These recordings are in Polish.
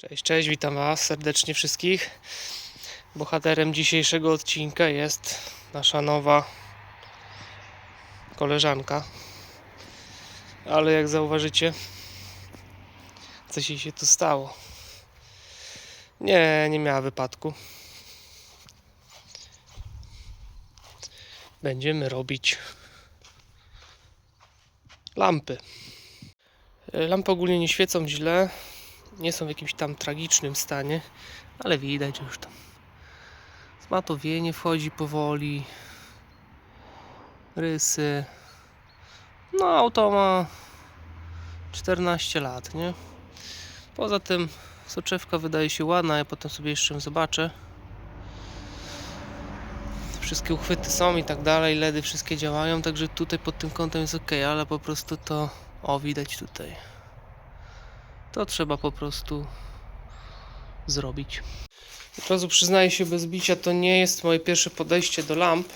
Cześć, cześć, witam Was serdecznie wszystkich. Bohaterem dzisiejszego odcinka jest nasza nowa koleżanka. Ale jak zauważycie, coś jej się tu stało. Nie miała wypadku. Będziemy robić lampy. Lampy ogólnie nie świecą źle. Nie są w jakimś tam tragicznym stanie, ale widać, że już tam zmatowienie wchodzi powoli, rysy. No, auto ma 14 lat, nie? Poza tym soczewka wydaje się ładna, ja potem sobie jeszcze ją zobaczę. Wszystkie uchwyty są i tak dalej, LEDy wszystkie działają, także tutaj pod tym kątem jest ok, ale po prostu to, widać tutaj. To trzeba po prostu zrobić. Od razu przyznaję się bez bicia, to nie jest moje pierwsze podejście do lamp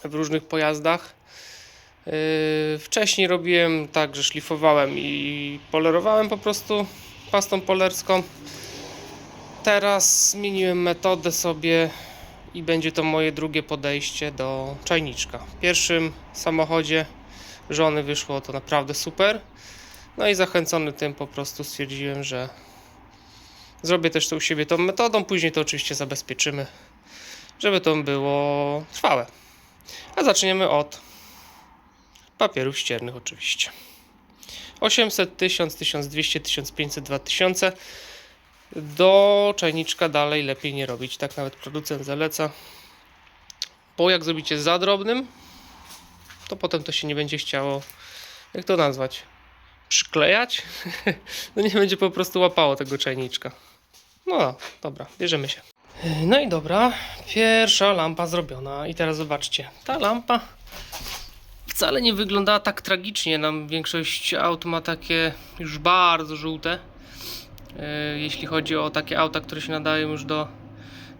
w różnych pojazdach. Wcześniej robiłem tak, że szlifowałem i polerowałem po prostu pastą polerską. Teraz zmieniłem metodę sobie i będzie to moje drugie podejście do czajniczka. W pierwszym samochodzie żony wyszło to naprawdę super. No i zachęcony tym po prostu stwierdziłem, że zrobię też to u siebie tą metodą. Później to oczywiście zabezpieczymy, żeby to było trwałe. A zaczniemy od papierów ściernych oczywiście. 800, 1000, 1200, 1500, 2000. Do czajniczka dalej lepiej nie robić. Tak nawet producent zaleca. Bo jak zrobicie za drobnym, to potem to się nie będzie chciało, jak to nazwać, przyklejać. No nie będzie po prostu łapało tego czajniczka. No dobra, bierzemy się. No i dobra, pierwsza lampa zrobiona. I teraz zobaczcie, ta lampa wcale nie wyglądała tak tragicznie. Nam większość aut ma takie już bardzo żółte. Jeśli chodzi o takie auta, które się nadają już do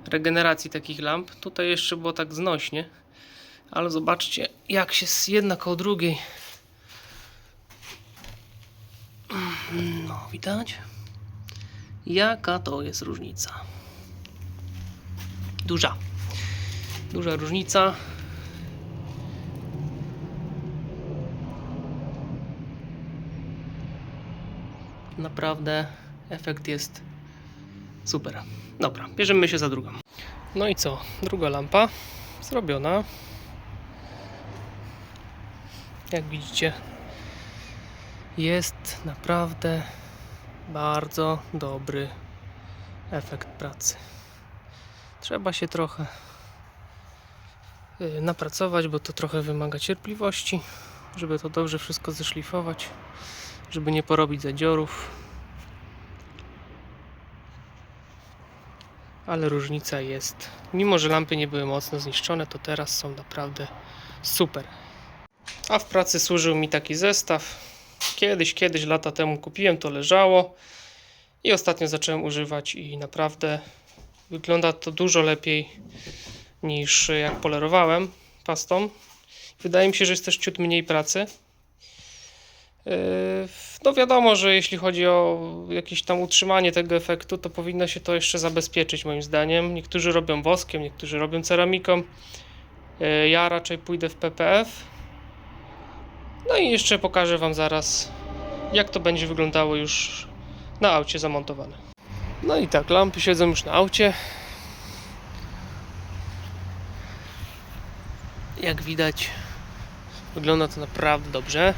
regeneracji takich lamp. Tutaj jeszcze było tak znośnie. Ale zobaczcie, jak się jedna koło drugiej. No, widać? Jaka to jest różnica. Duża różnica. Naprawdę efekt jest super. Dobra, bierzemy się za drugą. No i co? Druga lampa zrobiona. Jak widzicie, jest naprawdę bardzo dobry efekt pracy. Trzeba się trochę napracować, bo to trochę wymaga cierpliwości, żeby to dobrze wszystko zeszlifować, żeby nie porobić zadziorów. Ale różnica jest. Mimo że lampy nie były mocno zniszczone, to teraz są naprawdę super. A w pracy służył mi taki zestaw. Kiedyś lata temu kupiłem, to leżało i ostatnio zacząłem używać i naprawdę wygląda to dużo lepiej niż jak polerowałem pastą. Wydaje mi się, że jest też ciut mniej pracy. No wiadomo, że jeśli chodzi o jakieś tam utrzymanie tego efektu, to powinno się to jeszcze zabezpieczyć moim zdaniem. Niektórzy robią woskiem, niektórzy robią ceramiką. Ja raczej pójdę w PPF. No i jeszcze pokażę Wam zaraz, jak to będzie wyglądało już na aucie zamontowane. No i tak, lampy siedzą już na aucie. Jak widać, wygląda to naprawdę dobrze.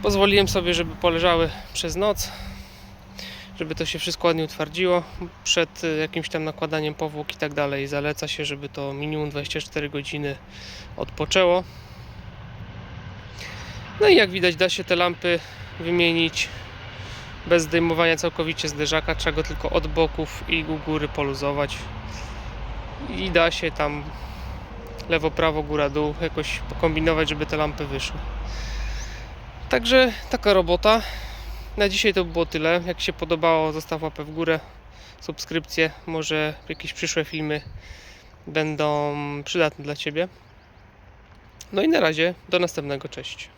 Pozwoliłem sobie, żeby poleżały przez noc, żeby to się wszystko ładnie utwardziło. Przed jakimś tam nakładaniem powłok i tak dalej zaleca się, żeby to minimum 24 godziny odpoczęło. No i jak widać, da się te lampy wymienić bez zdejmowania całkowicie zderzaka. Trzeba go tylko od boków i u góry poluzować. I da się tam lewo, prawo, góra, dół jakoś pokombinować, żeby te lampy wyszły. Także taka robota. Na dzisiaj to było tyle. Jak się podobało, zostaw łapę w górę, subskrypcję. Może jakieś przyszłe filmy będą przydatne dla Ciebie. No i na razie, do następnego, cześć.